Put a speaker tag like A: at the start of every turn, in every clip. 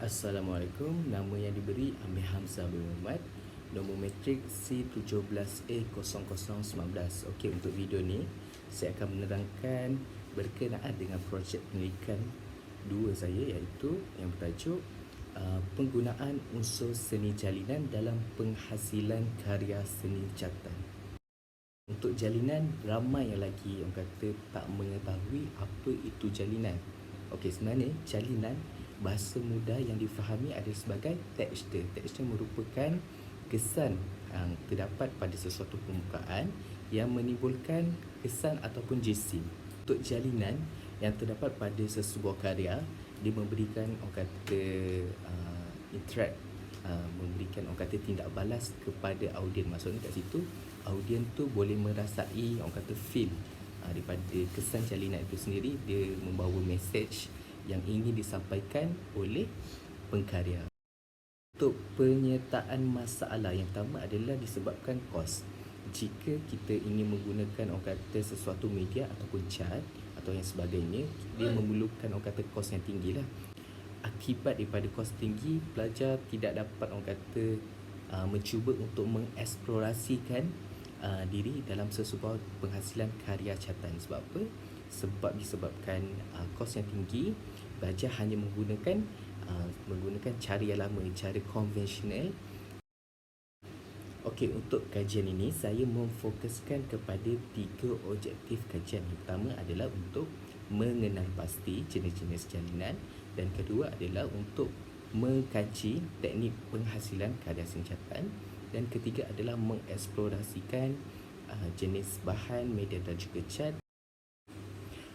A: Assalamualaikum, nama yang diberi Amir Hamzah bin Muhammad, nombor matrik C17A0019. Okey, untuk video ni saya akan menerangkan berkenaan dengan projek pendidikan dua saya, iaitu yang bertajuk penggunaan unsur seni jalinan dalam penghasilan karya seni catatan. Untuk jalinan, ramai yang lagi orang kata tak mengetahui apa itu jalinan. Okey, sebenarnya jalinan bahasa mudah yang difahami adalah sebagai tekstur. Tekstur merupakan kesan yang terdapat pada sesuatu permukaan yang menimbulkan kesan ataupun jisim. Untuk jalinan yang terdapat pada sesebuah karya, dia memberikan orang kata interact, memberikan orang kata tindak balas kepada audien. Maksudnya kat situ audien tu boleh merasai orang kata feel daripada kesan jalinan itu sendiri. Dia membawa message yang ingin disampaikan oleh pengkarya. Untuk penyertaan masalah yang pertama adalah disebabkan kos. Jika kita ingin menggunakan orang kata sesuatu media ataupun cat atau yang sebagainya, dia memerlukan orang kata kos yang tinggi lah. Akibat daripada kos tinggi, pelajar tidak dapat orang kata mencuba untuk mengeksplorasikan diri dalam sesebuah penghasilan karya catatan. Sebab apa? Sebab disebabkan kos yang tinggi, pelajar hanya menggunakan cara yang lama, cara konvensional. Okey, untuk kajian ini saya memfokuskan kepada 3 objektif kajian. Yang pertama adalah untuk mengenal pasti jenis-jenis jalinan, dan kedua adalah untuk mengkaji teknik penghasilan karya seni catatan, dan ketiga adalah mengeksplorasikan jenis bahan, media dan juga cat.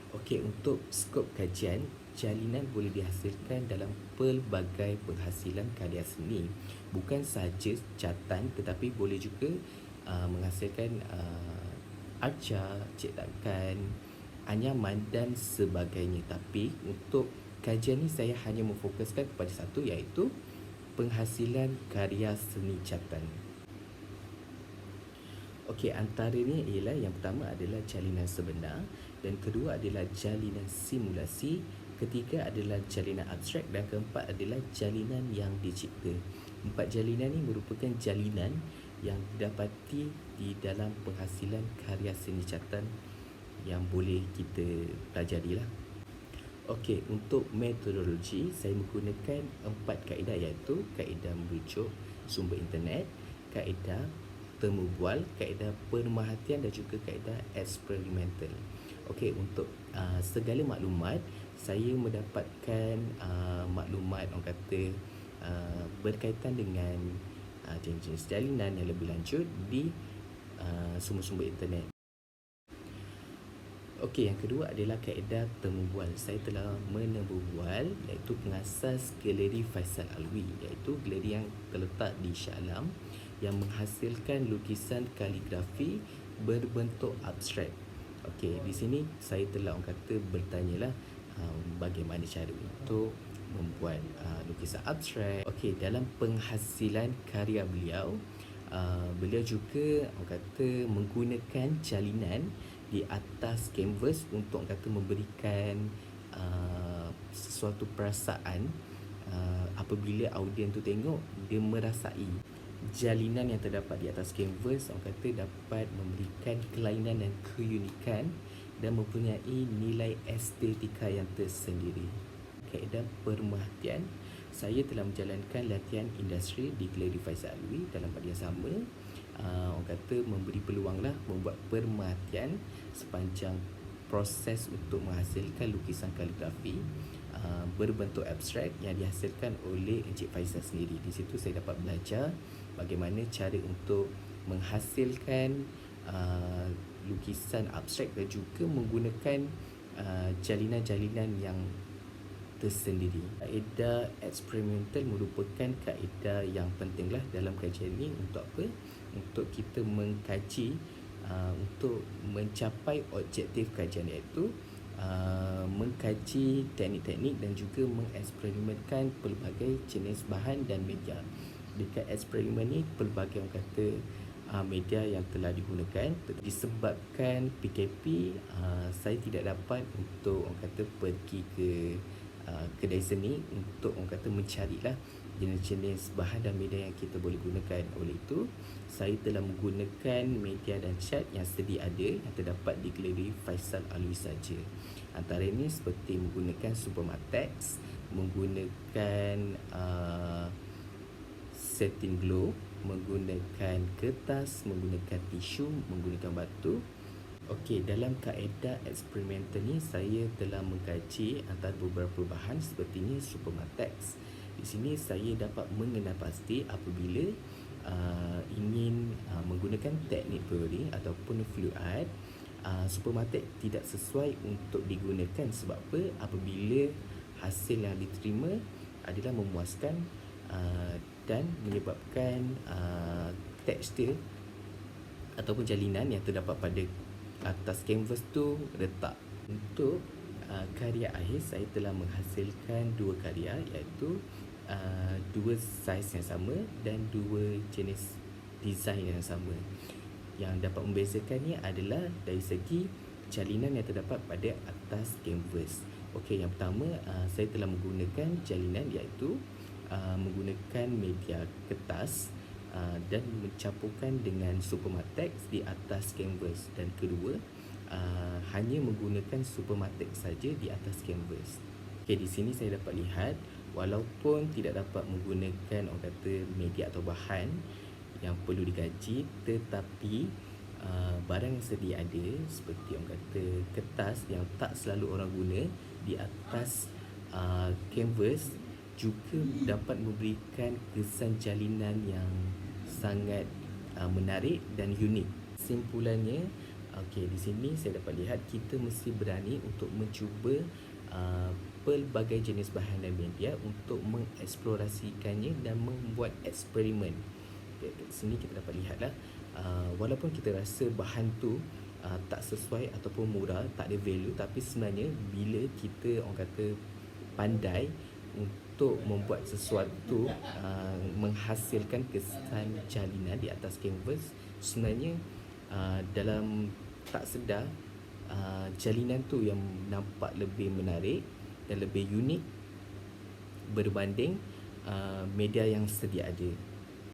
A: Okey, untuk skop kajian, jalinan boleh dihasilkan dalam pelbagai penghasilan karya seni. Bukan sahaja catatan, tetapi boleh juga menghasilkan arca, cetakan, anyaman dan sebagainya. Tapi untuk kajian ni saya hanya memfokuskan kepada satu, iaitu penghasilan karya seni catatan. Okey, antaranya ialah yang pertama adalah jalinan sebenar, dan kedua adalah jalinan simulasi, ketiga adalah jalinan abstrak, dan keempat adalah jalinan yang dicipta. 4 jalinan ini merupakan jalinan yang didapati di dalam penghasilan karya seni catatan yang boleh kita pelajari lah. Okey, untuk metodologi saya menggunakan 4 kaedah, iaitu kaedah merujuk sumber internet, kaedah temu bual, kaedah pemerhatian dan juga kaedah eksperimental. Okey, untuk segala maklumat, saya mendapatkan maklumat orang kata berkaitan dengan jenis-jenis jalinan yang lebih lanjut di sumber-sumber internet. Okey, yang kedua adalah kaedah temu bual. Saya telah menemu bual iaitu pengasas galeri Faisal Alwi, iaitu galeri yang terletak di Shah Alam, yang menghasilkan lukisan kaligrafi berbentuk abstrak. Okey, di sini saya telah orang kata bertanyalah bagaimana cara untuk membuat lukisan abstrak. Okey, dalam penghasilan karya beliau, beliau juga orang kata menggunakan jalinan di atas kanvas untuk orang kata memberikan sesuatu perasaan. Apabila audien tu tengok, dia merasai jalinan yang terdapat di atas kanvas, orang kata dapat memberikan kelainan dan keunikan dan mempunyai nilai estetika yang tersendiri. Kaedah pemerhatian, saya telah menjalankan latihan industri di Galeri Faisal Alwi dalam pada yang sama. Orang kata memberi peluang lah membuat pemerhatian sepanjang proses untuk menghasilkan lukisan kaligrafi berbentuk abstrak yang dihasilkan oleh Encik Faisal sendiri. Di situ saya dapat belajar bagaimana cara untuk menghasilkan lukisan abstrak dan juga menggunakan jalinan-jalinan yang tersendiri. Kaedah eksperimental merupakan kaedah yang pentinglah dalam kajian ini. Untuk apa? Untuk kita mengkaji untuk mencapai objektif kajian, iaitu mengkaji teknik-teknik dan juga mengeksperimenkan pelbagai jenis bahan dan media. Dekat eksperimen ni, pelbagai orang kata media yang telah digunakan. Disebabkan PKP, saya tidak dapat untuk orang kata pergi ke kedai seni untuk orang kata mencarilah jenis-jenis bahan dan media yang kita boleh gunakan. Oleh itu, saya telah menggunakan media dan cat yang sedia ada yang terdapat di galeri Faisal Alwi saja. Antaranya seperti menggunakan Supermatex, menggunakan satin glow, menggunakan kertas, menggunakan tisu, menggunakan batu. Okey, dalam kaedah eksperimental ni saya telah mengkaji antara beberapa bahan sepertinya Supermatex. Di sini saya dapat mengenal pasti apabila ingin menggunakan teknik pouring ataupun fluid art, Supermatex tidak sesuai untuk digunakan. Sebab apa? Apabila hasil yang diterima adalah memuaskan dan menyebabkan tekstur ataupun jalinan yang terdapat pada atas kanvas tu retak. Untuk karya akhir, saya telah menghasilkan dua karya, iaitu dua saiz yang sama dan dua jenis design yang sama. Yang dapat membezakannya adalah dari segi jalinan yang terdapat pada atas kanvas. Okey, yang pertama saya telah menggunakan jalinan iaitu menggunakan media kertas dan mencampurkan dengan Supermatex di atas kanvas. Dan kedua, hanya menggunakan Supermatex saja di atas kanvas. Okey, di sini saya dapat lihat walaupun tidak dapat menggunakan orang kata media atau bahan yang perlu dikaji, tetapi barang yang sedia ada seperti orang kata kertas yang tak selalu orang guna di atas kanvas juga dapat memberikan kesan jalinan yang sangat menarik dan unik. Simpulannya, okey, di sini saya dapat lihat kita mesti berani untuk mencuba pelbagai jenis bahan dan media untuk mengeksplorasikannya dan membuat eksperimen. Okay, di sini kita dapat lihatlah walaupun kita rasa bahan tu tak sesuai ataupun murah, tak ada value, tapi sebenarnya bila kita orang kata pandai untuk membuat sesuatu menghasilkan kesan jalinan di atas kanvas, sebenarnya dalam tak sedar jalinan tu yang nampak lebih menarik dan lebih unik berbanding media yang sedia ada.